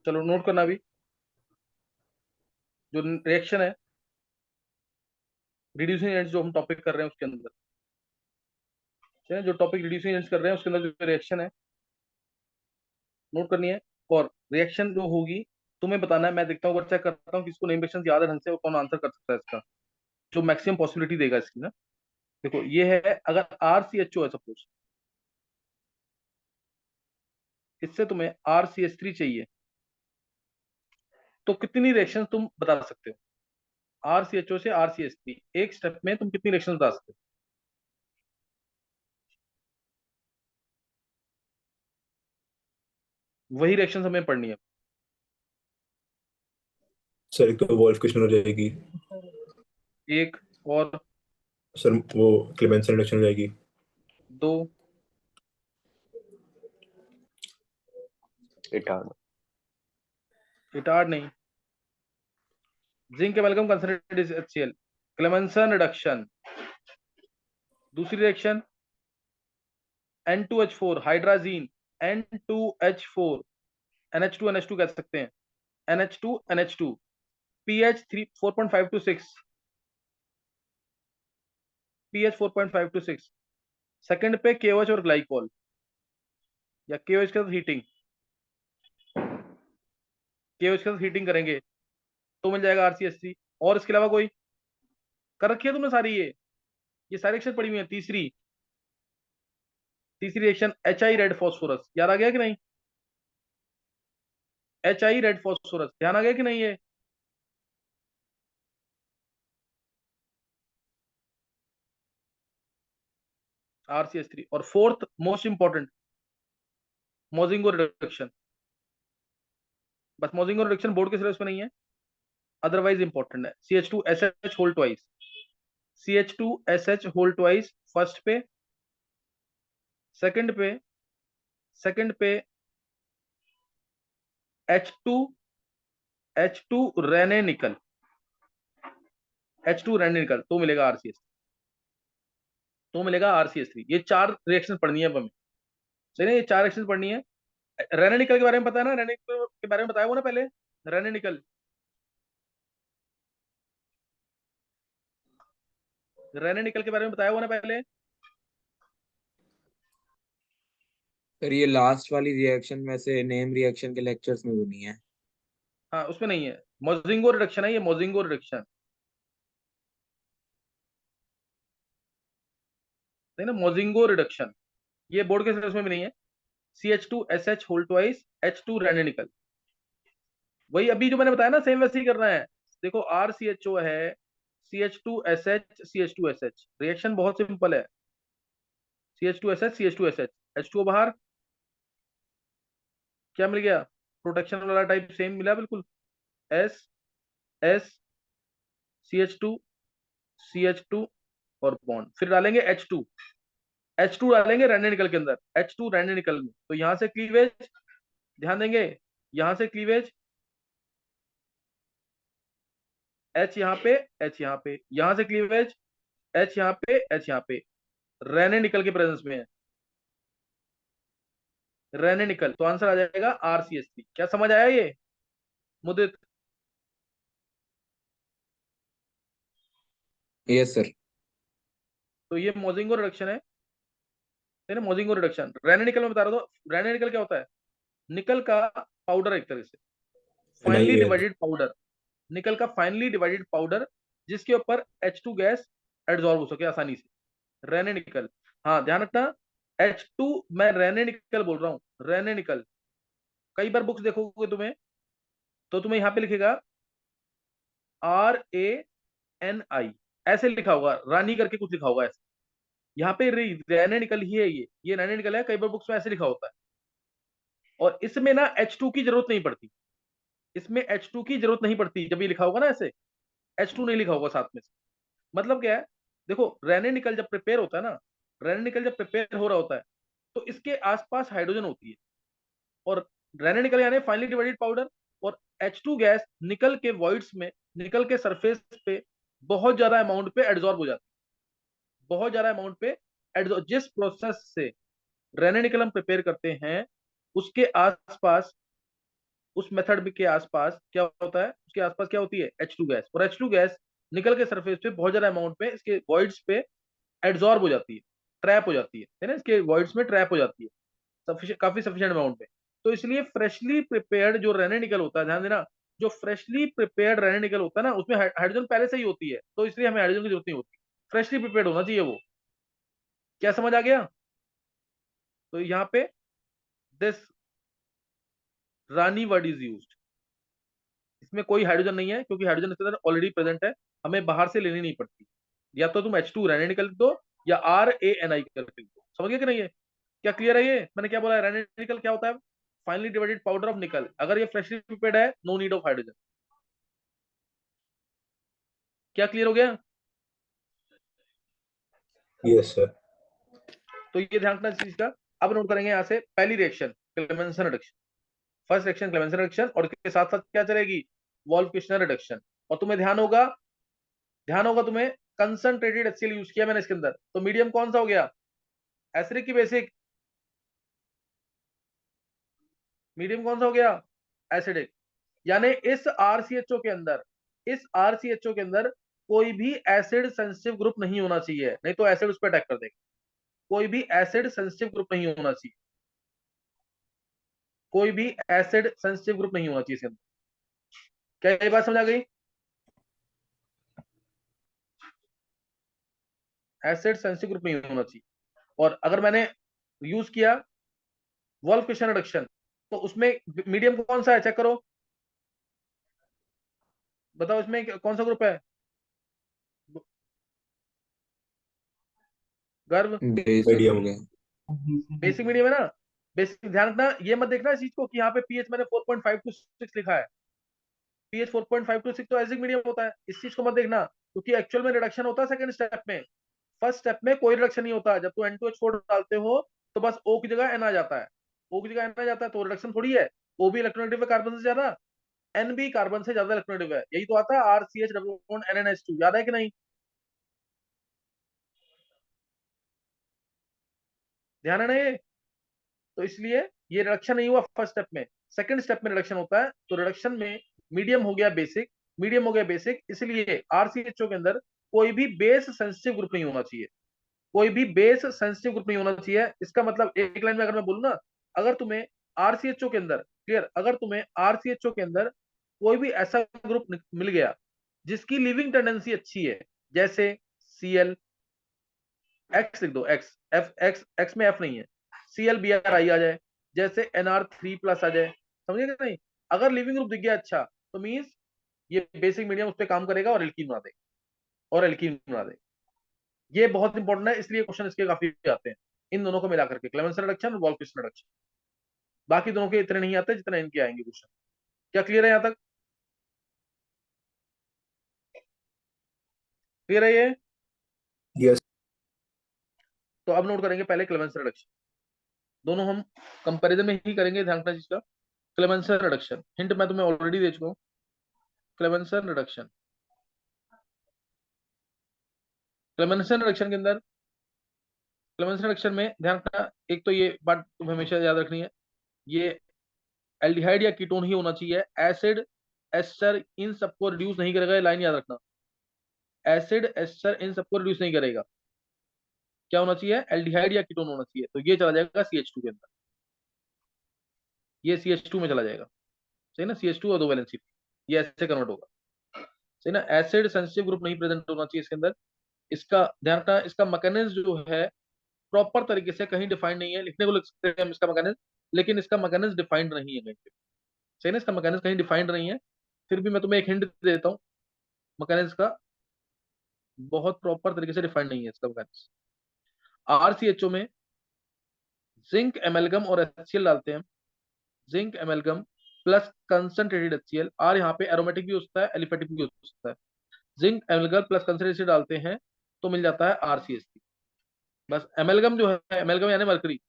चलो नोट करना भी, जो रिएक्शन है, रिड्यूसिंग एजेंट्स जो हम टॉपिक कर रहे हैं उसके अंदर, ठीक है, जो टॉपिक रिड्यूसिंग एजेंट्स कर रहे हैं उसके अंदर जो रिएक्शन है नोट करनी है। और रिएक्शन जो होगी तुम्हें बताना है, मैं देखता हूँ, चेक करता हूँ किसको नेम रिएक्शन याद है ढंग से, वो कौन आंसर कर सकता है इसका, जो मैक्सिमम पॉसिबिलिटी देगा इसकी ना। देखो ये है, अगर आर सी एच ओ है सपोज, इससे तुम्हें आर सी एच थ्री चाहिए, तो कितनी रिएक्शन तुम बता सकते हो? आर सी एच ओ से आर सी एच थ्री एक स्टेप में तुम कितनी रिएक्शन बता सकते हो? वही रिएक्शन हमें पढ़नी है। सर एक तो वॉल्फ क्वेश्चन हो जाएगी। एक और, सर वो क्लेमेंसन रिडक्शन हो जाएगी। दो, इटार्ड। इटार्ड नहीं, zinc amalgam concentrated HCl, Clemmensen reduction. दूसरी reaction N2H4 hydrazine, N2H4 NH2 कह सकते हैं, NH2 pH 3 4.5 to 6, pH 4.5 to 6। Second पे KOH और ग्लाइकोल, या KOH के साथ हीटिंग, KOH के साथ हीटिंग करेंगे तो मिल जाएगा RCH3। और इसके अलावा कोई कर रखी है तुमने सारी, ये सारी रिएक्शन पड़ी हुई है। तीसरी, तीसरी रिएक्शन HI रेड फॉस्फोरस, याद आ गया कि नहीं? HI रेड फॉस्फोरस ध्यान आ गया कि नहीं? ये RCH3। और fourth most important, Mozingo reduction. बस मोजिंगो रिडक्शन बोर्ड के सिलेबस में नहीं है, अदरवाइज इंपॉर्टेंट है। CH2SH whole twice, CH2SH whole twice first पे, सेकंड पे, सेकंड पे H2 रेने निकल, H2 रेने निकल तो मिलेगा RCH, तो मिलेगा RCH3। ये चार रिएक्शन पढ़नी है अब हमें, सही ना? ये चार रिएक्शन पढ़नी है। रेने निकल के बारे में पता है ना? रेने निकल के बारे में बताया वो ना पहले, रेने निकल, रेने निकल के बारे में बताया वो ना पहले। सर ये लास्ट वाली रिएक्शन में से नेम रिएक्शन के लेक्चर्स में भी नहीं है। हाँ उसमें नहीं है, मोजिंगो रिडक्शन है ये, मोजिंगो रिडक्शन, नहीं ना, मोजिंगो रिडक्शन। ये बोर्ड के सिलेबस में भी नहीं है। CH2SH whole twice H2 Renee निकल, वही अभी जो मैंने बताया ना, सेम वैसे ही करना है। देखो RCHO है, CH2SH, रिएक्शन बहुत सिंपल है। CH2SH, H2O बाहर, क्या मिल गया? प्रोटेक्शन वाला टाइप सेम मिला बिल्कुल, S S CH2 और बॉन्ड, फिर डालेंगे H2 डालेंगे रेने निकल के अंदर, H2 रेने निकल में, तो यहां से क्लीवेज, ध्यान देंगे, यहां से क्लीवेज, H यहाँ पे, H यहाँ पे, यहां से क्लीवेज, H यहाँ पे, H यहाँ पे, रेने निकल के प्रेजेंस में है, रेने निकल, तो आंसर आ जाएगा RCH3। क्या समझ आया ये मुदित? Yes sir. तो ये मोजिंगो रिडक्शन है ना, मोजिंगो रिडक्शन। रेने निकल में बता रहा था, रेने निकल क्या होता है? निकल का पाउडर, एक तरह से फाइनली NiAl। डिवाइडेड पाउडर, निकल का फाइनली डिवाइडेड पाउडर, जिसके ऊपर H2 गैस एड्सॉर्ब हो सके आसानी से, रेने निकल। हाँ ध्यान रखना, H2, मैं रेने निकल बोल रहा हूँ, रेने निकल। कई बार बुक्स देखोगे तुम्हें, तो तुम्हें यहाँ पे लिखेगा RANI, ऐसे लिखा होगा, रानी करके कुछ लिखा होगा ऐसे, यहाँ पे रेने निकल ही है, ये रेने निकल है, कई बार बुक्स में ऐसे लिखा होता है। और इसमें ना H2 की जरूरत नहीं पड़ती, इसमें H2 की जरूरत नहीं पड़ती, जब ये लिखा होगा ना ऐसे, H2 नहीं लिखा होगा साथ में से। मतलब क्या है? देखो रेने निकल जब प्रिपेयर होता है ना, रेने निकल जब प्रिपेयर हो रहा होता है, तो इसके आसपास हाइड्रोजन होती है, और रेने निकल यानी फाइनली डिवाइडेड पाउडर, और H2 गैस निकल के वॉइड्स में, निकल के सरफेस पे बहुत ज्यादा अमाउंट पे एड्सॉर्ब हो जाती है, बहुत ज्यादा अमाउंट पे एड्सॉर्ब। जिस प्रोसेस से रेने निकल हम प्रिपेयर करते हैं, उसके आसपास उस मेथड के आसपास क्या होता है, उसके आसपास क्या होती है, H2 गैस, और H2 गैस निकल के सरफेस पे बहुत ज्यादा अमाउंट में इसके वॉइड्स पे एड्सॉर्ब हो जाती है, ट्रैप हो जाती है ना, इसके वॉइड्स में ट्रैप हो जाती है काफी सफिशिएंट अमाउंट में। तो इसलिए फ्रेशली प्रिपेयर्ड जो रेने निकल होता है, ध्यान देना, जो फ्रेशली प्रिपेयर्ड रेने निकल होता है ना, उसमें हाइड्रोजन पहले से ही होती है, तो इसलिए हमें हाइड्रोजन की जरूरत नहीं होती, फ्रेशली प्रिपेयर्ड होना चाहिए वो। क्या समझ आ गया? तो यहाँ पे this Rani word is used, इसमें कोई हाइड्रोजन नहीं है क्योंकि हाइड्रोजन इसके अंदर ऑलरेडी प्रेजेंट है, हमें बाहर से लेनी नहीं पड़ती। या तो तुम H2 रेने निकल लिख दो या RANI करके लिख दो। समझ गए कि नहीं? है क्या क्लियर है? ये मैंने क्या बोला, रेने निकल क्या होता है, फाइनली डिवाइडेड पाउडर ऑफ निकल। अगर ये फ्रेशली प्रिपेयर्ड है, नो नीड ऑफ हाइड्रोजन। क्या क्लियर हो गया? Yes sir. तो ये ध्यान रखना इस चीज का। अब नोट करेंगे यहाँ से पहली reaction, Clemmensen reduction. First reaction Clemmensen reduction, और इसके साथ साथ क्या चलेगी, वॉल्फ-किश्नर रिडक्शन। और तुम्हें ध्यान होगा तुम्हें कंसंट्रेटेड HCl यूज किया मैंने इसके अंदर, तो मीडियम कौन सा हो गया, एसिडिक की बेसिक, मीडियम कौन सा हो गया, एसिडिक। यानी इस आरसीएचओ के अंदर कोई भी एसिड सेंसिटिव ग्रुप नहीं होना चाहिए, नहीं तो एसिड उस पर अटैक कर देगा। कोई भी एसिड सेंसिटिव ग्रुप नहीं होना चाहिए, कोई भी एसिड सेंसिटिव ग्रुप नहीं होना चाहिए इसके अंदर। क्या ये बात समझ आ गई? एसिड सेंसिटिव ग्रुप नहीं होना चाहिए। और अगर मैंने यूज किया वॉल्फ क्वेश्चन रिडक्शन, तो उसमें मीडियम कौन सा है, चेक करो, बताओ इसमें कौन सा ग्रुप है, गर्व, बेसिक हो मीडियम। गया। बेसिक मीडियम है ना। बेसिक ध्यान रखना, ये मत देखना इस चीज को कि यहाँ पे पीएच मैंने 4.526 लिखा है, पीएच 4.526 तो एसिडिक मीडियम होता है, इस चीज को मत देखना, क्योंकि एक्चुअल में रिडक्शन होता है सेकंड स्टेप में। फर्स्ट स्टेप में कोई रिडक्शन नहीं होता, जब तू N2H4 डालते हो तो बस O की जगह N आ जाता है, O की जगह N आ जाता है, तो रिडक्शन थोड़ी है। O भी इलेक्ट्रोनेगेटिव है कार्बन से ज्यादा, N भी कार्बन से ज्यादा इलेक्ट्रोनेगेटिव है, यही तो आता है RCH डबल बॉन्ड NNH2, याद है कि नहीं? ध्यान है ना ये? तो इसलिए ये रिडक्शन नहीं हुआ फर्स्ट स्टेप में, सेकंड स्टेप में रिडक्शन होता है। तो रिडक्शन में मीडियम हो गया बेसिक, मीडियम हो गया बेसिक, इसलिए आरसीएचओ के अंदर कोई भी बेस सेंसिटिव ग्रुप नहीं होना चाहिए, कोई भी बेस सेंसिटिव ग्रुप नहीं होना चाहिए। इसका मतलब एक लाइन में अगर मैं बोलूँ ना, अगर तुम्हें आरसीएचओ के अंदर, क्लियर, अगर तुम्हें आरसीएचओ के अंदर कोई भी ऐसा ग्रुप मिल गया जिसकी लिविंग टेंडेंसी अच्छी है, जैसे Cl, एक्स लिख दो, एक्स, एफ, एक्स में एफ नहीं है, ClBr आ जाए, जैसे NR3+ आ जाए, समझे कि नहीं? अगर लिविंग ग्रुप दिख गया अच्छा, तो मीन्स ये बेसिक मीडियम उस पर काम करेगा और एल्कीन बना देगा, और एल्कीन बना देगा। ये बहुत इंपॉर्टेंट है, इसलिए क्वेश्चन इसके काफी आते हैं, इन दोनों को मिला करके, क्लेमेंसन रिडक्शन और वॉल्फ-किश्नर रिडक्शन। बाकी दोनों के इतने नहीं आते जितने इनके आएंगे क्वेश्चन। क्या क्लियर है यहाँ तक? क्लियर है ये? यस। तो अब नोट करेंगे पहले क्लेमेंसन रिडक्शन, दोनों हम कंपैरिजन में ही करेंगे, ध्यान रखना चीज का। क्लेमेंसन रिडक्शन हिंट मैं तुम्हें ऑलरेडी दे चुका हूँ। क्लेमेंसन रिडक्शन, क्लेमेंसन रिडक्शन के अंदर, क्लेमेंसन रिडक्शन में ध्यान रखना, एक तो ये बात तुम्हें हमेशा याद रखनी है, ये एल्डिहाइड या कीटोन ही होना चाहिए, एसिड एस्टर इन सबको रिड्यूस नहीं करेगा, ये लाइन याद रखना, एसिड एस्टर इन सबको रिड्यूस नहीं करेगा। क्या होना चाहिए, एल्डिहाइड या कीटोन होना चाहिए, तो ये चला जाएगा CH2 के अंदर, ये CH2 में चला जाएगा, सही ना, CH2 और दो वैलेंसी, ये ऐसे कन्वर्ट होगा, सही ना। एसिड सेंसिटिव ग्रुप नहीं प्रेजेंट होना चाहिए इसके अंदर। इसका ध्यान रखना, इसका मैकेनिज्म जो है प्रॉपर तरीके से कहीं डिफाइंड नहीं है, लिखने को लिख सकते हैं हम इसका मैकेनिज्म, लेकिन इसका मैकेनिज्म डिफाइंड नहीं है कहीं पे, सही ना, इसका मैकेनिज्म कहीं डिफाइंड नहीं है। फिर भी मैं तुम्हें एक हिंट दे देता हूँ, मैकेनिज्म का बहुत प्रॉपर तरीके से डिफाइंड नहीं है इसका मैकेनिज्म। आरसीएचओ में जिंक एमेल्गम और HCl डालते हैं, जिंक एमेल्गम प्लस कंसंट्रेटेड HCl, और यहाँ पे एरोमेटिक भी हो सकता है, एलिफेटिक भी हो सकता है। जिंक एमेल्गम प्लस कंसंट्रेटेड डालते हैं तो मिल जाता है RCH3। बस एमेल्गम जो है, एमेल्गम यानी मरकरी,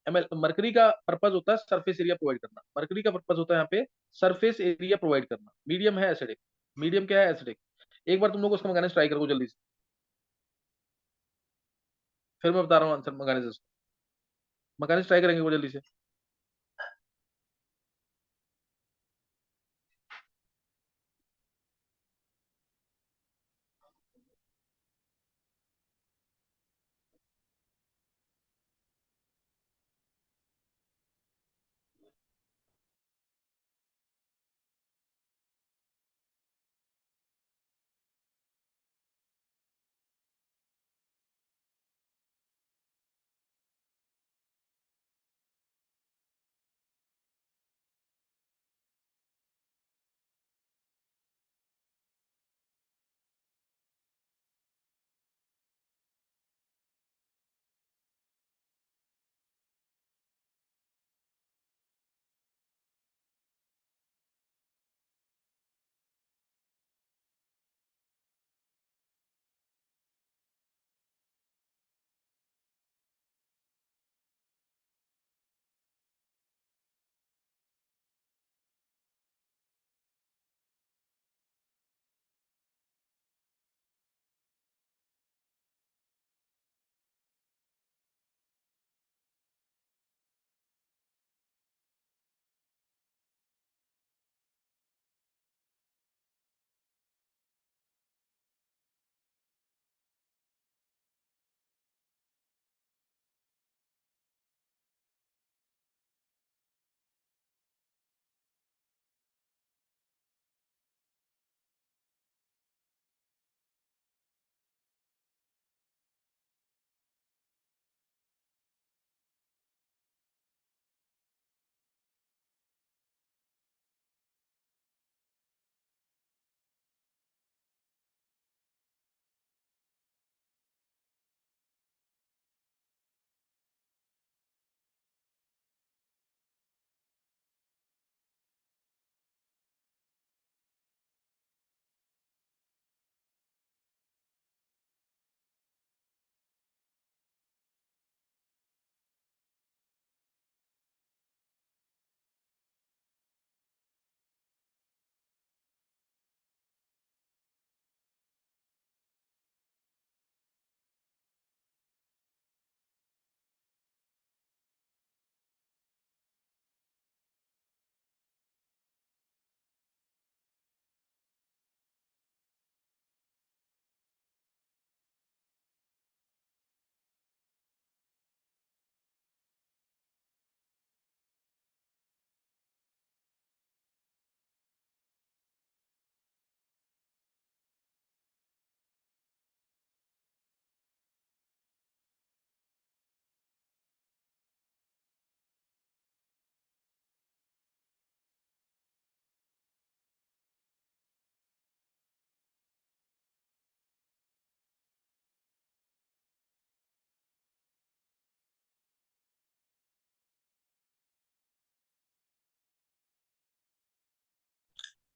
मरकरी का पर्पज होता है सरफेस एरिया प्रोवाइड करना, मरकरी का पर्पज होता है यहाँ पे सरफेस एरिया प्रोवाइड करना। मीडियम है एसिडिक, मीडियम क्या है, एसिडिक। एक बार तुम लोग उसका मैकेनिज्म ट्राई करो जल्दी से, फिर मैं बता रहा हूँ आंसर मैकेनिज्म, मैकेनिज्म ट्राई करेंगे वो जल्दी से।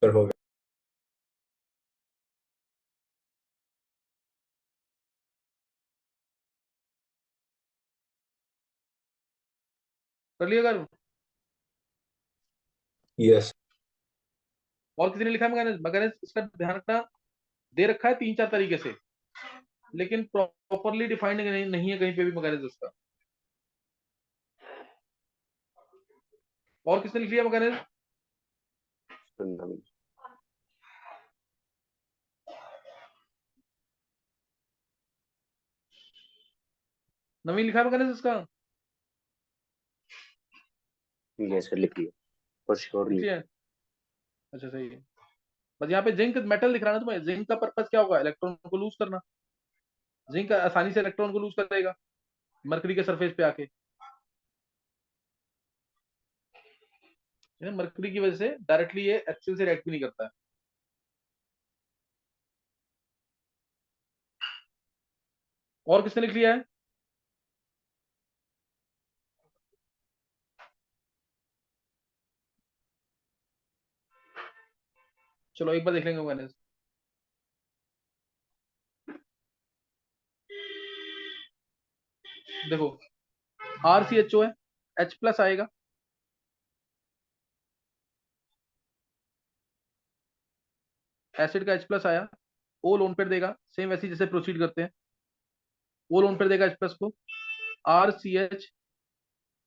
सर हो गया। कर लिया कर। यस। और किसी ने लिखा है मैकेनिज्म? मैकेनिज्म इसका ध्यान रखना, दे रखा है 3-4 तरीके से, लेकिन प्रॉपरली डिफाइंड नहीं है कहीं पे भी मैकेनिज्म इसका। और किसने लिख लिया मैकेनिज्म? नवीन लिखा है मैकेनिज्म इसका? यस सर, लिखिए फॉर श्योर। लिख लिया है? अच्छा सही है। बस यहाँ पे जिंक मेटल दिख रहा है ना तुम्हें, जिंक का पर्पस क्या होगा? इलेक्ट्रॉन को लूज करना। जिंक आसानी से इलेक्ट्रॉन को लूज करेगा मरकरी के सरफेस पे आके, मरकरी की वजह से डायरेक्टली ये HCl से रिएक्ट भी नहीं करता है। और किसने लिख लिया है? चलो एक बार देख लेंगे मैंने। देखो RCHO है, H प्लस आएगा, एसिड का H प्लस आया, O लोन पेयर देगा, सेम वैसे ही जैसे प्रोसीड करते हैं। O लोन पेयर देगा H प्लस को, RCH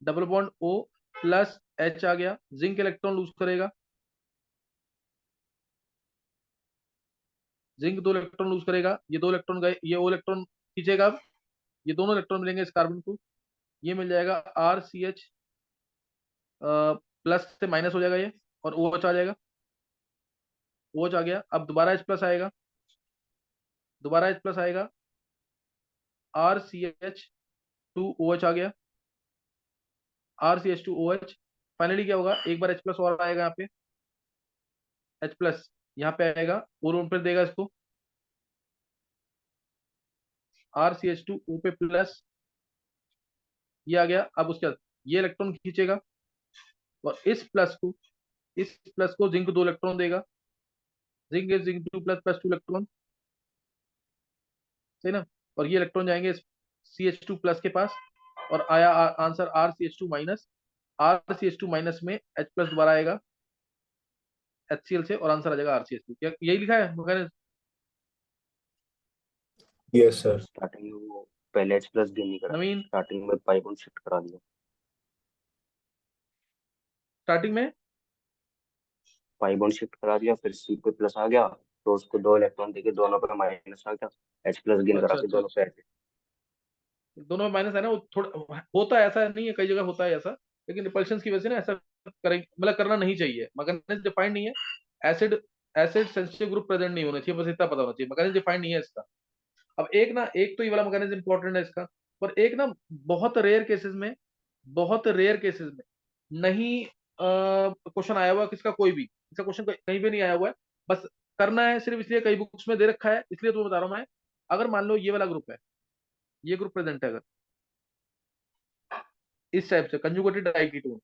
double bond O plus H आ गया, जिंक इलेक्ट्रॉन लूज करेगा, जिंक 2 इलेक्ट्रॉन लूज करेगा, ये 2 इलेक्ट्रॉन गए, ये O इलेक्ट्रॉन खींचेगा, अब ये दोनों इलेक्ट्रॉन मिलेंगे इस कार्बन को, ये मिल जाएगा RCH प्लस से माइनस हो जाएगा ये, और OH आ जाएगा, OH आ गया। अब दोबारा H प्लस आएगा, दोबारा H प्लस आएगा, RCH2OH आ गया, RCH2OH। फाइनली क्या होगा, एक बार H प्लस और आएगा यहाँ पे, H प्लस यहाँ पे आएगा, और उन पर देगा इसको, RCH2O पे प्लस, ये आ गया। अब उसके बाद ये इलेक्ट्रॉन खींचेगा, और इस प्लस को जिंक 2 इलेक्ट्रॉन देगा, जिंक 2 प्लस 2 इलेक्ट्रॉन, सही ना। और ये इलेक्ट्रॉन जाएंगे CH2 प्लस के पास, और आया answer RCH2 minus. RCH2 minus में H प्लस दोबारा आएगा HCl से, और आंसर आ जाएगा RCH2। क्या यही लिखा है मैंने? Yes sir. स्टार्टिंग में वो पहले H प्लस गेन नहीं करा, नवीन स्टार्टिंग में पाई बॉन्ड शिफ्ट करा दिया। स्टार्टिंग में पाई बॉन्ड शिफ्ट करा दिया, फिर C पे प्लस आ गया, तो उसको 2 इलेक्ट्रॉन देके दोनों पे माइनस आ गया, H प्लस गेन करा अच्छा के अच्छा दोनों पे अच्छा, ऐसे। दोनों में माइनस है ना, वो थोड़ा होता है, ऐसा नहीं है, कई जगह होता है ऐसा, लेकिन रिपल्शन की वजह से ना ऐसा करेंगे, मतलब करना नहीं चाहिए। मैकेनिज्म डिफाइंड नहीं है, acid acid sensitive group present नहीं होना चाहिए, बस इतना पता होना चाहिए, मैकेनिज्म डिफाइंड नहीं है इसका। अब एक ना, एक तो ये वाला मैकेनिज्म इंपॉर्टेंट है इसका, पर एक ना बहुत रेयर केसेस में, बहुत रेयर केसेस में नहीं क्वेश्चन आया हुआ किसका, कोई भी इसका क्वेश्चन कहीं भी नहीं आया हुआ है। बस करना है सिर्फ इसलिए, कई बुक्स में दे रखा है इसलिए तुम्हें बता रहा हूँ मैं। अगर मान लो ये वाला ग्रुप है, ये ग्रुप प्रेजेंट है अगर इस टाइप से कंजुगेटेड डाइकीटोन,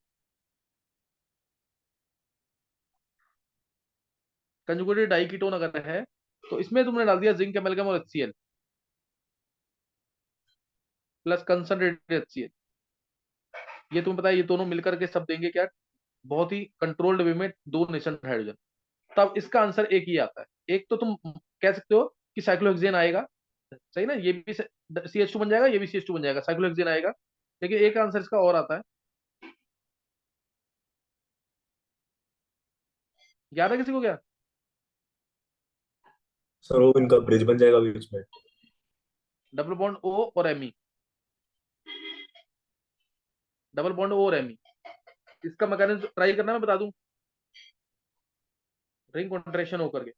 कंजुगेटेड डाइकीटोन अगर है, तो इसमें तुमने डाल दिया जिंक एमेल्गम और HCl प्लस कंसंट्रेटेड HCl, ये तुम्हें पता है ये दोनों मिलकर के सब देंगे क्या, बहुत ही कंट्रोल्ड वे में 2 नेशन हाइड्रोजन। तब इसका आंसर एक ही आता है। एक तो तुम कह सकते हो कि साइक्लोहेक्सेन आएगा, सही ना, ये भी CH2 बन जाएगा, ये भी CH2 बन जाएगा, साइक्लोहेक्सेन आएगा। लेकिन एक आंसर इसका और आता है, याद है किसी को क्या? सर वो इनका ब्रिज बन जाएगा बीच में। डबल बॉन्ड O और Me, डबल बॉन्ड O और Me, इसका मैकेनिज्म ट्राई करना, मैं बता दूं, रिंग कॉन्ट्रैक्शन होकर के।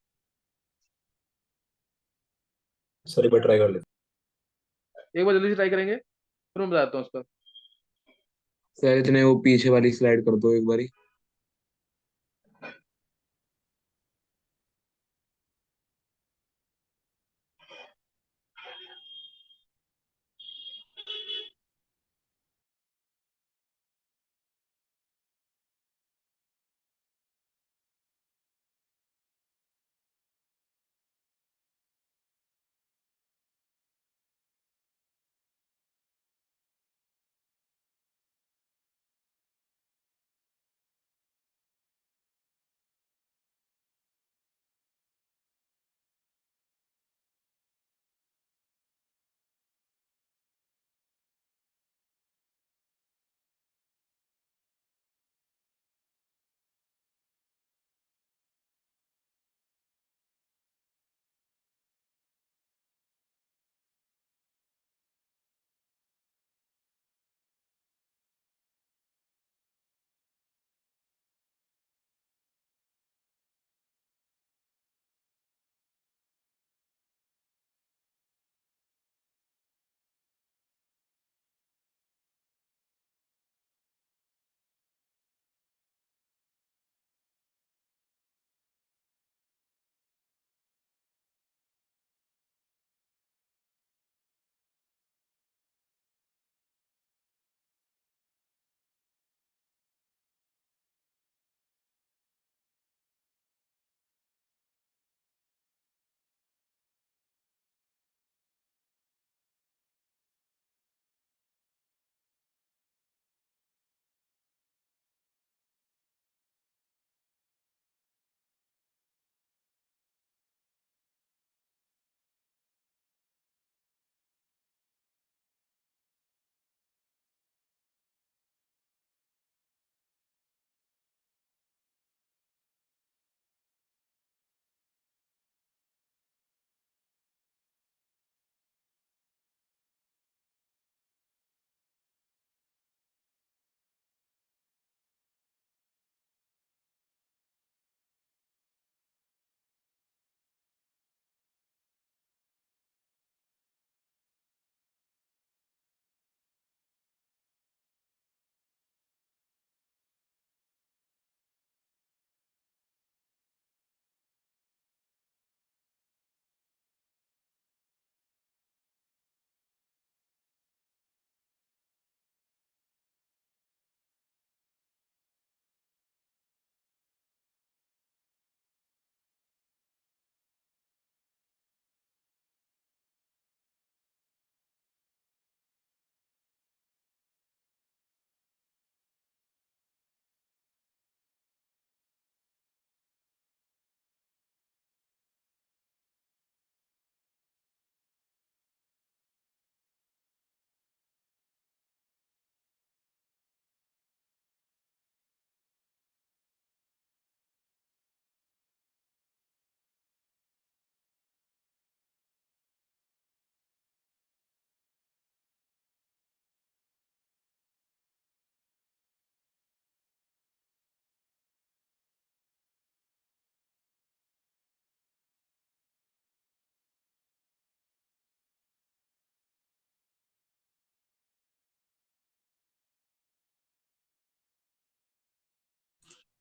सर एक बार ट्राई कर लेते एक बार जल्दी से ट्राई करेंगे, फिर मैं बताता हूँ उसका। सर इतने वो पीछे वाली स्लाइड कर दो एक बारी।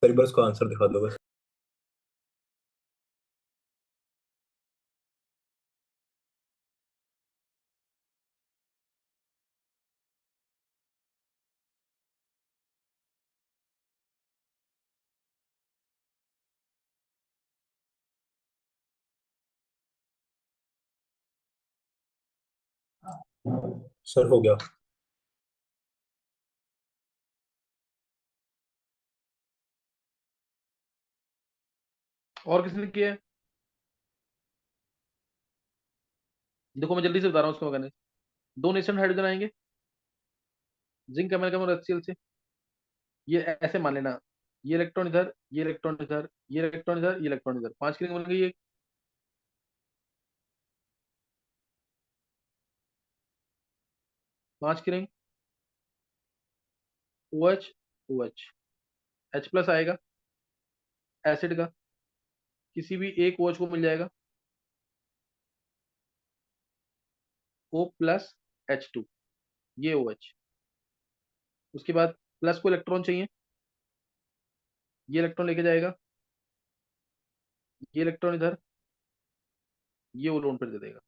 सर एक बार उसका आंसर दिखा दो बस। सर हो गया। और किसने किया है? देखो मैं जल्दी से बता रहा हूँ उसका मैकेनिज्म। दो नेशन हाइड्रोजन आएंगे जिंक अमेरिकम और HCl से। ये ऐसे मान लेना, ये इलेक्ट्रॉन इधर, ये इलेक्ट्रॉन इधर, ये इलेक्ट्रॉन इधर, ये इलेक्ट्रॉन इधर, 5 की रिंग बन गई एक। 5 की रिंग, OH OH, H+ आएगा एसिड का, किसी भी एक OH को मिल जाएगा, O+H2, ये OH। उसके बाद प्लस को इलेक्ट्रॉन चाहिए, ये इलेक्ट्रॉन लेके जाएगा, ये इलेक्ट्रॉन इधर, ये वो लोन पर दे देगा,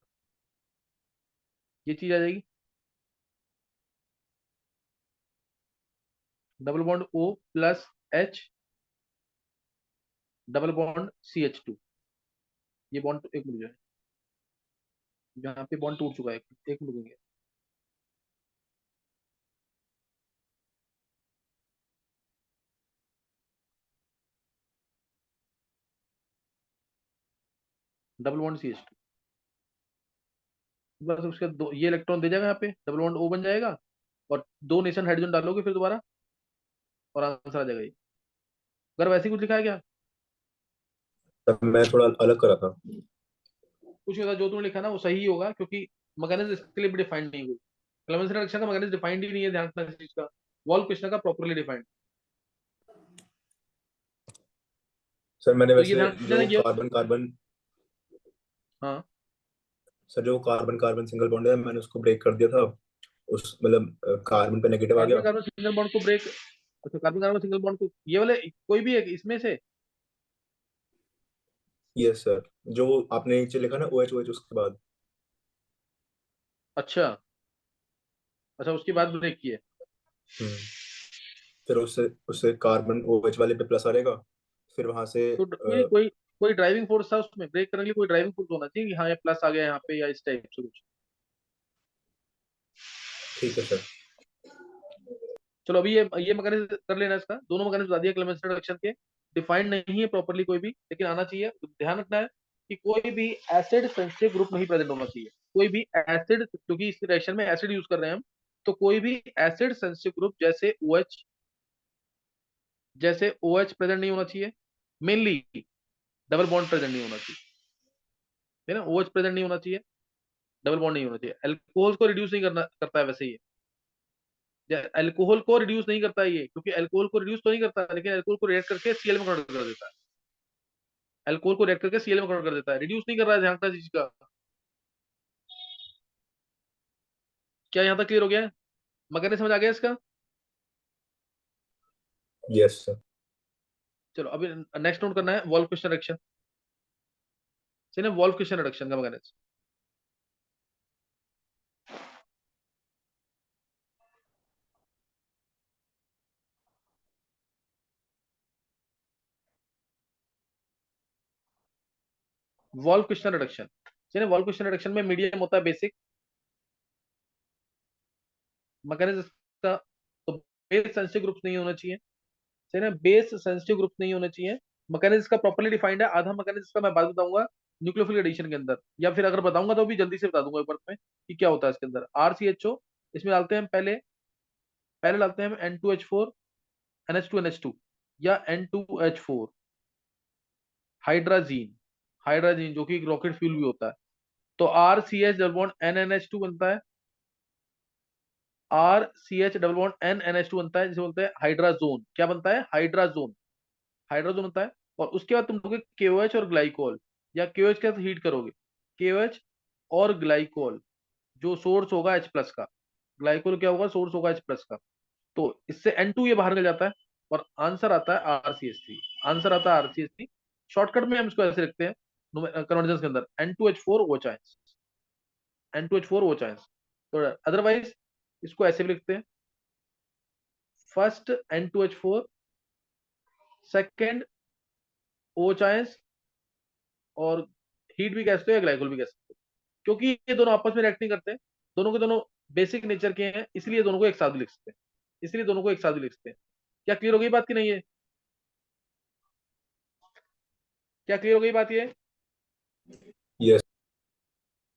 ये चीज आ जाएगी। Double bond O+H, double bond CH2, ये बॉन्ड एक मिनट जो है, यहाँ पे बॉन्ड टूट चुका है, एक मिनट रुकेंगे। डबल बॉन्ड CH2, बस उसके दो ये इलेक्ट्रॉन दे जाएगा, यहाँ पे डबल बॉन्ड O बन जाएगा, और दो नेशन हाइड्रोजन डालोगे फिर दोबारा, और आंसर आ जाएगा ये। अगर वैसे ही कुछ लिखा है क्या? सर मैं थोड़ा अलग करा था। कुछ नहीं होता, जो तुमने लिखा ना वो सही होगा, क्योंकि मैकेनिज्म इसके लिए भी डिफाइंड नहीं हुई। क्लेमेंस रिडक्शन का मैकेनिज्म डिफाइंड ही नहीं है, ध्यान रखना इस चीज का। वॉल्व क्वेश्चन का प्रॉपर्ली डिफाइंड। सर मैंने तो ये वैसे ध्यान रखना जो ये। कार्बन कार्बन हाँ, सर जो कार्बन कार्बन सिंगल बॉन्ड है मैंने उसको ब्रेक कर दिया था। उस मतलब कार्बन पे नेगेटिव आ कार्बन गया। कार्बन सिंगल बॉन्ड को ब्रेक, अच्छा कार्बन कार्बन सिंगल बॉन्ड को, ये वाले कोई भी एक इसमें से। यस सर, जो आपने नीचे लिखा ना OH OH उसके बाद। अच्छा, अच्छा उसके बाद ब्रेक किए। हम्म। फिर उससे उससे कार्बन OH वाले पे प्लस आ रहेगा। फिर वहां से तो कोई कोई कोई ड्राइविंग फोर्स था उसमें, ब्रेक करने के लिए कोई ड्राइविंग फोर्स होना चाहिए कि हाँ ये प्लस आ गया यहाँ पे, या इस टाइप से कुछ। ठीक है सर। चलो अभी ये मैकेनिज्म कर लेना इसका, दोनों मैकेनिज्म बता दिया क्लेमेंस रिडक्शन के। डिफाइंड नहीं है प्रॉपर्ली कोई भी, लेकिन आना चाहिए। ध्यान रखना है कि कोई भी एसिड सेंसिटिव ग्रुप नहीं प्रेजेंट होना चाहिए। कोई भी एसिड, क्योंकि इस रिएक्शन में एसिड यूज कर रहे हैं हम, तो कोई भी एसिड सेंसिटिव ग्रुप जैसे OH, जैसे OH प्रेजेंट नहीं होना चाहिए। मेनली डबल बॉन्ड प्रेजेंट नहीं होना चाहिए, है ना। OH प्रेजेंट नहीं होना चाहिए, डबल बॉन्ड नहीं होना चाहिए। अल्कोहल को रिड्यूस नहीं करना करता है वैसे ये, अल्कोहल को रिड्यूस नहीं करता है ये, क्योंकि अल्कोहल को रिड्यूस तो नहीं करता, लेकिन अल्कोहल को रिएक्ट करके Cl में कन्वर्ट कर देता है। अल्कोहल को रिएक्ट करके Cl में कन्वर्ट कर देता है, रिड्यूस नहीं कर रहा है, ध्यान रखना इस चीज का। क्या यहाँ तक क्लियर हो गया है? मैकेनिज्म समझ आ गया इसका? Yes sir. चलो अभी नेक्स्ट नोट करना है वॉल्व क्वेश्चन रिडक्शन। चलिए वॉल्व क्वेश्चन रिडक्शन का मैकेनिज्म। वॉल्व क्वेश्चन रिडक्शन, चलिए वॉल्व क्वेश्चन रिडक्शन में मीडियम होता है बेसिक मैकेनिज्म का। तो बेस सेंसिटिव ग्रुप्स नहीं होना चाहिए, सही ना, बेस सेंसिटिव ग्रुप नहीं होना चाहिए। मैकेनिज्म का प्रॉपर्ली डिफाइंड है। आधा मैकेनिज्म का मैं बात बताऊंगा न्यूक्लियोफिलिक एडिशन के अंदर, या फिर अगर बताऊंगा तो भी जल्दी से बता दूंगा एक बार में कि क्या होता है इसके अंदर। RCHO, इसमें डालते हैं पहले, पहले डालते हैं हम N2H4 NH2NH2, या N2H4 हाइड्राजीन, हाइड्राजीन जो कि रॉकेट फ्यूल भी होता है। तो RCH डबल बॉन्ड NNH2 बनता है, RCH डबल बॉन्ड NNH2 बनता है, जिसे बोलते हैं हाइड्राजोन। क्या बनता है? हाइड्राजोन, हाइड्रोजन होता है। और उसके बाद तुम लोगे KOH और ग्लाइकोल, या KOH के साथ हीट करोगे, KOH और ग्लाइकोल, जो सोर्स होगा H+ का, ग्लाइकोल क्या होगा? सोर्स होगा H+ का। तो इससे N2 ये बाहर निकल जाता है, और आंसर आता है RCH3। आंसर आता है RCH3। शॉर्टकट में हम इसको ऐसे लिखते हैं कन्वर्जेंस के अंदर, N2H4 OH, N2H4 OH। तो अदरवाइज इसको ऐसे भी लिखते हैं, फर्स्ट N2H4, सेकंड OH, और हीट भी कह सकते हो या ग्लाइकोल भी कह सकते हो, क्योंकि ये दोनों आपस में रिएक्ट नहीं करते, दोनों के दोनों बेसिक नेचर के हैं, इसलिए दोनों को एक साथ भी लिख सकते हैं, इसलिए दोनों को एक साथ भी लिख सकते हैं। क्या क्लियर हो गई बात की नहीं है? क्या क्लियर हो गई बात ये? यस।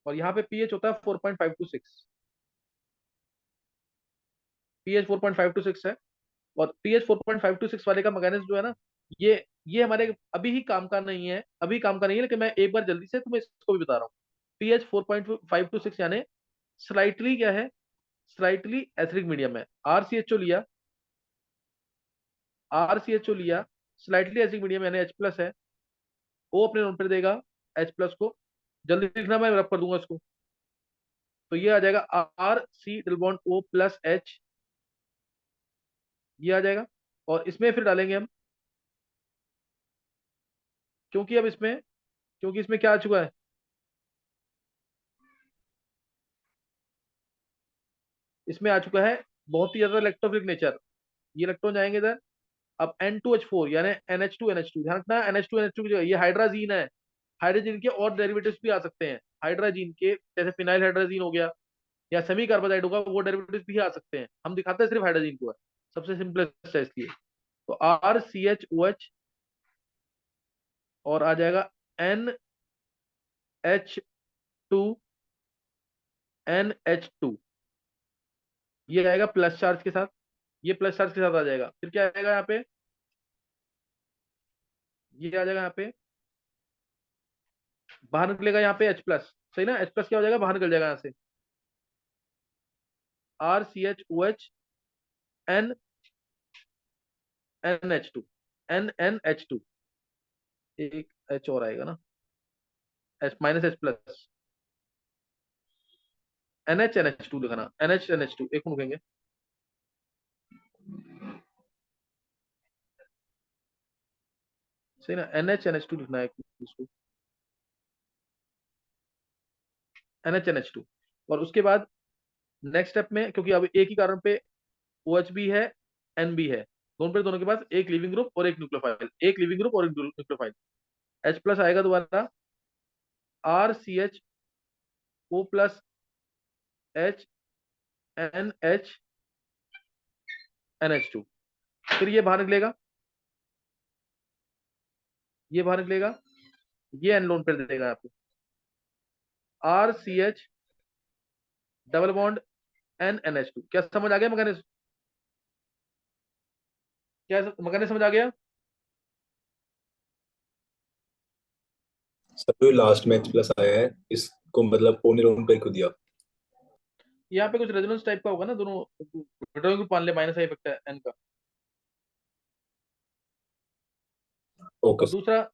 और यहाँ पे पीएच होता है 4.526, पीएच 4.526 है। और पीएच 4.526 वाले का मैकेनिज्म जो है ना, ये हमारे अभी ही काम का नहीं है, अभी काम का नहीं है, लेकिन मैं एक बार जल्दी से तुम्हें इसको भी बता रहा हूँ। पीएच 4.526 यानी स्लाइटली क्या है, स्लाइटली एसिडिक मीडियम है। आरसीएचओ लिया, आरसीएचओ लिया, स्लाइटली एसिडिक मीडियम यानी H प्लस है, ओ अपने नोट पर देगा H प्लस को, जल्दी लिखना, मैं रब कर दूंगा इसको। तो ये आ जाएगा RC double bond O plus H, ये आ जाएगा। और इसमें फिर डालेंगे हम, क्योंकि अब इसमें, क्योंकि इसमें क्या आ चुका है, इसमें आ चुका है बहुत ही ज्यादा इलेक्ट्रोफिलिक नेचर, ये इलेक्ट्रॉन जाएंगे इधर। अब N2H4 यानी NH2 ध्यान रखना, NH2 की जगह ये हाइड्राजीन है। हाइड्रोजीन के और डेरिवेटिव्स भी आ सकते हैं, हाइड्राजीन के जैसे फिनाइल हाइड्राजीन हो गया या सेमी कार्बोनाइड होगा, वो डेरिवेटिव्स भी आ सकते हैं, हम दिखाते हैं सिर्फ हाइड्रोजीन को है, सबसे सिंपलेस्ट है इसलिए। तो RCHOH और आ जाएगा NH2NH2, ये आएगा प्लस चार्ज के साथ, ये प्लस चार्ज के साथ आ जाएगा। फिर क्या आएगा यहाँ पे, ये आ जाएगा यहाँ पे, बाहर निकलेगा यहाँ पे H प्लस, सही ना, H प्लस क्या हो जाएगा, बाहर निकल जाएगा यहाँ से, RCHOH N NH2, NNH2, एक H और आएगा ना, H minus H plus, NHNH2 लिखना, NHNH2, एक मिनट रुकेंगे, सही ना, NHNH2 लिखना है इसको, NHNH2। और उसके बाद नेक्स्ट स्टेप में, क्योंकि अब एक ही कार्बन पे OH भी है, N भी है, दोनों के पास एक लिविंग ग्रुप और एक न्यूक्लियोफाइल, एक लिविंग ग्रुप और एक न्यूक्लियोफाइल, H प्लस आएगा दोबारा, RCHO प्लस H NHNH2, फिर ये बाहर निकलेगा, ये बाहर निकलेगा, ये N लोन पर देगा यहाँ पे, RCH डबल बॉन्ड NNH2। क्या समझ आ गया मैकेनिज्म, क्या मैकेनिज्म समझ आ गया? सर जो लास्ट में H प्लस आया है, इसको मतलब ओनली लोन पर क्यों दिया? यहाँ पे कुछ रेजोनेंस टाइप का होगा ना, दोनों रिटर्न ग्रुप मान ले, माइनस आई इफेक्ट है N का। ओके और दूसरा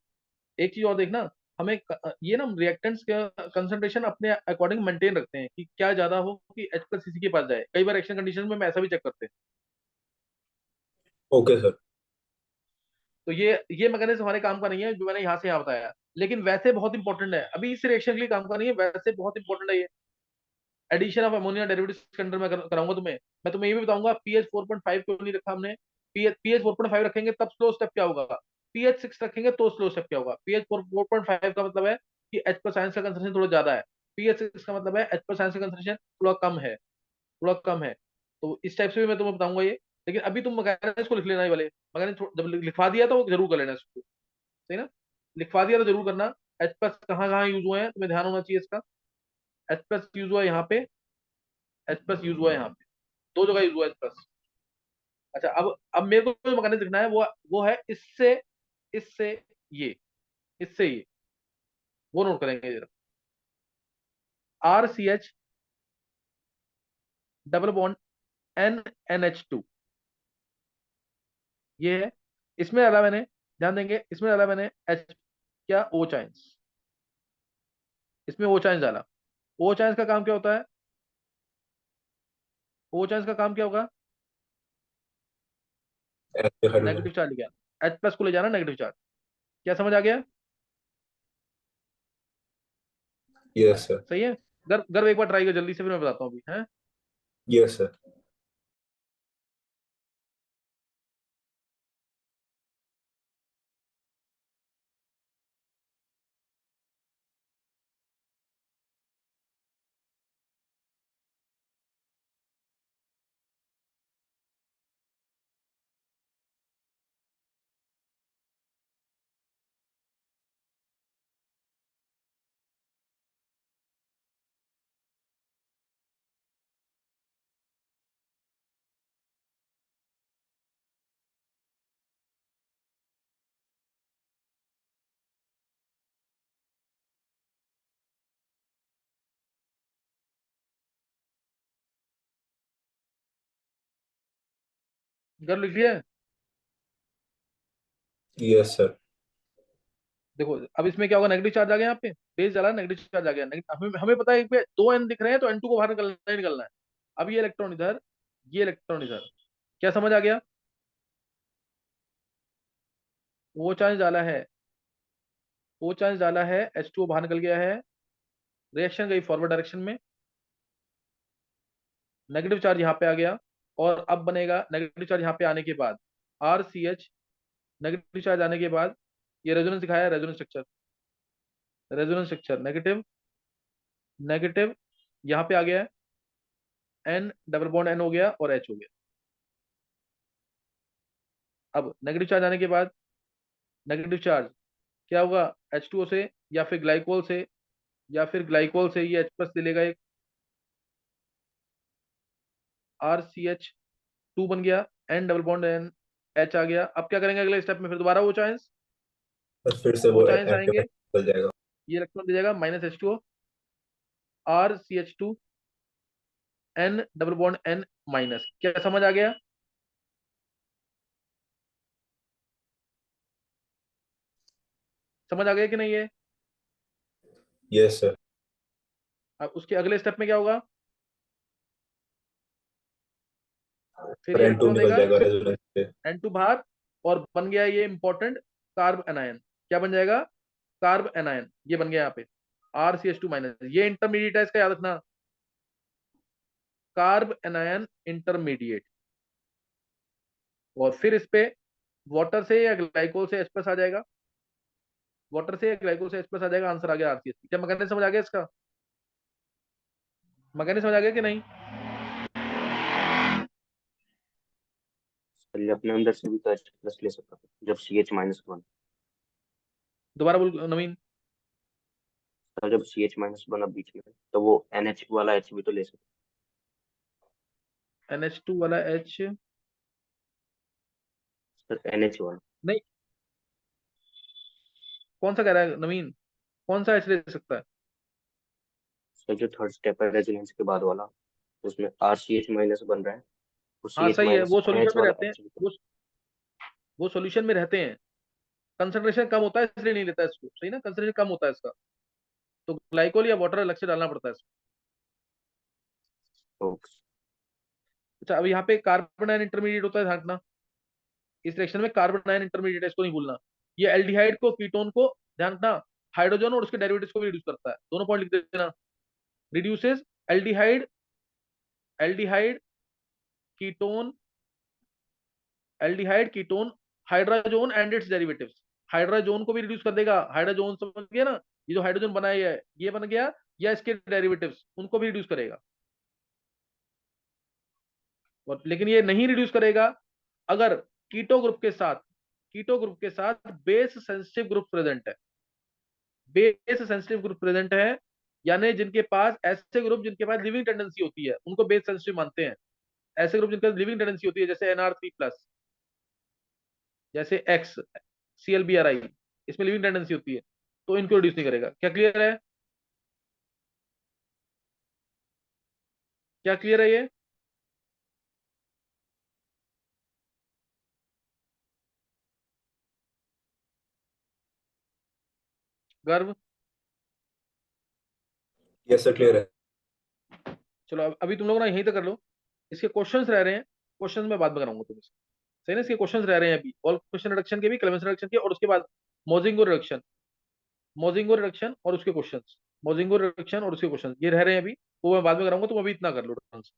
एक चीज और देखना, हमें ये ना रिएक्टेंट्स का कंसंट्रेशन अपने अकॉर्डिंग मेंटेन रखते हैं, कि क्या ज्यादा हो कि H प्लस किसी के पास जाए, कई बार एक्शन कंडीशन में हम ऐसा भी चेक करते हैं। Okay sir. तो ये मैकेनिज्म हमारे काम का नहीं है जो मैंने यहाँ से यहाँ बताया, लेकिन वैसे बहुत इंपॉर्टेंट है, अभी इस रिएक्शन के लिए काम का नहीं है, वैसे बहुत इंपॉर्टेंट है ये। एडिशन ऑफ अमोनिया डेरिवेटिव्स के अंदर मैं कराऊंगा तुम्हें, मैं तुम्हें ये भी बताऊंगा पीएच 4.5 क्यों नहीं रखा हमने, पीएच 4.5 रखेंगे तब स्लो स्टेप क्या होगा, पीएच 6 रखेंगे तो स्लो स्टेप क्या होगा। पीएच 4.5 का मतलब है कि H प्लस आयंस का कंसंट्रेशन थोड़ा ज्यादा है, पीएच 6 का मतलब है H प्लस आयंस का कंसंट्रेशन थोड़ा कम है, थोड़ा कम है। तो इस टाइप से भी मैं तुम्हें बताऊंगा ये, लेकिन अभी तुम मैकेनिज्म को लिख लेना, ये वाले मैकेनिज्म जब लिखवा दिया तो जरूर कर लेना इसको, सही ना, लिखवा दिया तो जरूर करना। H प्लस कहाँ कहाँ यूज हुए हैं तुम्हें ध्यान होना चाहिए इसका, H प्लस यूज हुआ है यहाँ पे, H प्लस यूज हुआ है यहाँ पे, दो जगह यूज हुआ है H प्लस। अच्छा, अब मेरे को जो मैकेनिज्म लिखना है वो है इससे, इससे ये, इससे ये, वो नोट करेंगे जरा, RCH डबल बॉन्ड NNH2, ये है। इसमें डाला मैंने, ध्यान देंगे, इसमें डाला मैंने H, क्या O चाइंस, इसमें O चाइंस डाला। O चाइंस का काम क्या होता है, O चाइंस का काम क्या होगा, एच के हाइड्रोजन। नेगेटिव चार्ज लेके आना, H प्लस को ले जाना नेगेटिव चार्ज। क्या समझ आ गया? Yes sir. सही है। गर्व गर्व एक बार ट्राई कर जल्दी से, फिर मैं बताता हूँ अभी है। Yes sir. गर्व लिख लिया है? Yes sir. देखो अब इसमें क्या होगा, नेगेटिव चार्ज आ गया यहाँ पे, बेस डाला नेगेटिव चार्ज आ गया, हमें हमें पता है कि दो एन दिख रहे हैं तो N2 को बाहर निकलना ही निकलना है। अब ये इलेक्ट्रॉन इधर, ये इलेक्ट्रॉन इधर। क्या समझ आ गया? वो चार्ज डाला है, वो चार्ज डाला है, H2O बाहर निकल गया है, रिएक्शन गई फॉरवर्ड डायरेक्शन में, नेगेटिव चार्ज यहाँ पे आ गया, और अब बनेगा नेगेटिव चार्ज यहाँ पे आने के बाद RCH, नेगेटिव चार्ज आने के बाद ये रेजोनेंस दिखाया, resonance structure, resonance structure negative, negative यहाँ पे आ गया है, N डबल बॉन्ड N हो गया और H हो गया। अब नेगेटिव चार्ज आने के बाद नेगेटिव चार्ज क्या होगा, H2O से या फिर ग्लाइकोल से, या फिर ग्लाइकोल से ये H प्लस ले लेगा, एक RCH2 बन गया, N double bond N H आ गया। अब क्या करेंगे अगले स्टेप में, फिर दोबारा वो चांस, बस फिर से वो वो चांस एक्टिव आएंगे, निकल जाएगा। ये इलेक्ट्रॉन दे जाएगा -H2O, RCH2, N double bond N minus. क्या समझ आ गया? समझ आ गया कि नहीं है? Yes sir. अब उसके अगले स्टेप में क्या होगा, फिर पर ये N2 इलेक्ट्रॉन निकल देगा जाएगा रेजोनेंस से। N2 बाहर, और बन गया ये इंपॉर्टेंट कार्ब एनायन। क्या बन जाएगा? कार्ब एनायन, ये बन गया यहाँ पे RCH2 माइनस, ये इंटरमीडिएट है, इसका याद रखना, कार्ब एनायन इंटरमीडिएट। और फिर इस पे वाटर से या ग्लाइकोल से H प्लस आ जाएगा, वाटर से या ग्लाइकोल से H प्लस आ जाएगा, आंसर आ गया RCH। क्या मैकेनिज्म समझ आ गया इसका? मैकेनिज्म समझ आ गया कि नहीं? सर ये अपने अंदर से भी तो H प्लस ले सकता था जब CH माइनस बना। दोबारा बोल नवीन। सर जब CH माइनस बना बीच में, तो वो NH वाला H भी तो ले सकता। NH2 वाला H सर NH वाला। नहीं, कौन सा कह रहा है नवीन, कौन सा H ले सकता है? सर जो थर्ड स्टेप है रेजोनेंस के बाद वाला, उसमें RCH माइनस बन रहा है, वो हाँ CH सही है, माइनस वो सॉल्यूशन NH में वाला रहते हैं, H भी तो। वो सॉल्यूशन में रहते हैं, कंसंट्रेशन कम होता है इसलिए नहीं लेता है इसको, सही ना, कंसंट्रेशन कम होता है इसका, तो ग्लाइकोल या वाटर अलग से डालना पड़ता है इसको। ओके। अच्छा अब यहाँ पे कार्बन आयन इंटरमीडिएट होता है, ध्यान रखना, इस रिएक्शन में कार्बन आयन इंटरमीडिएट है, इसको नहीं भूलना। ये एल्डिहाइड को, कीटोन को, ध्यान रखना, हाइड्रोजन और उसके डेरिवेटिव्स को भी रिड्यूस करता है, दोनों पॉइंट लिख देना, reduces aldehyde, aldehyde ketone, aldehyde ketone, hydrogen and it's derivatives. Hydrogen को भी रिड्यूस कर देगा, हाइड्रोजन समझ गया ना, ये जो हाइड्रोजन बनाया है ये बन गया, या इसके डेरिवेटिव्स उनको भी रिड्यूस करेगा। और लेकिन ये नहीं रिड्यूस करेगा अगर कीटो ग्रुप के साथ, कीटो ग्रुप के साथ बेस सेंसिटिव ग्रुप प्रेजेंट है, बेस सेंसिटिव ग्रुप प्रेजेंट है, यानी जिनके पास, ऐसे ग्रुप जिनके पास लिविंग टेंडेंसी होती है उनको बेस सेंसिटिव मानते हैं। ऐसे ग्रुप जिनके पास लिविंग टेंडेंसी होती है जैसे NR3+, जैसे X, ClBrI, इसमें लिविंग टेंडेंसी होती है, तो इनको रिड्यूस नहीं करेगा। क्या क्लियर है? क्या क्लियर है ये? गर्व? यस सर क्लियर है। चलो अभी तुम लोग ना यहीं तक कर लो, इसके क्वेश्चंस रह रहे हैं, क्वेश्चंस मैं बाद में कराऊंगा तुमसे। सही ना, इसके क्वेश्चंस रह रहे हैं अभी, ऑल क्वेश्चन रिडक्शन के भी, क्लेमेंस रिडक्शन के, और उसके बाद मोजिंगो रिडक्शन, मोजिंगो रिडक्शन और उसके क्वेश्चंस, मोजिंगो रिडक्शन और उसके क्वेश्चंस, ये रह रहे हैं अभी, वो मैं बाद में कराऊंगा, तुम अभी इतना कर लो ढंग से।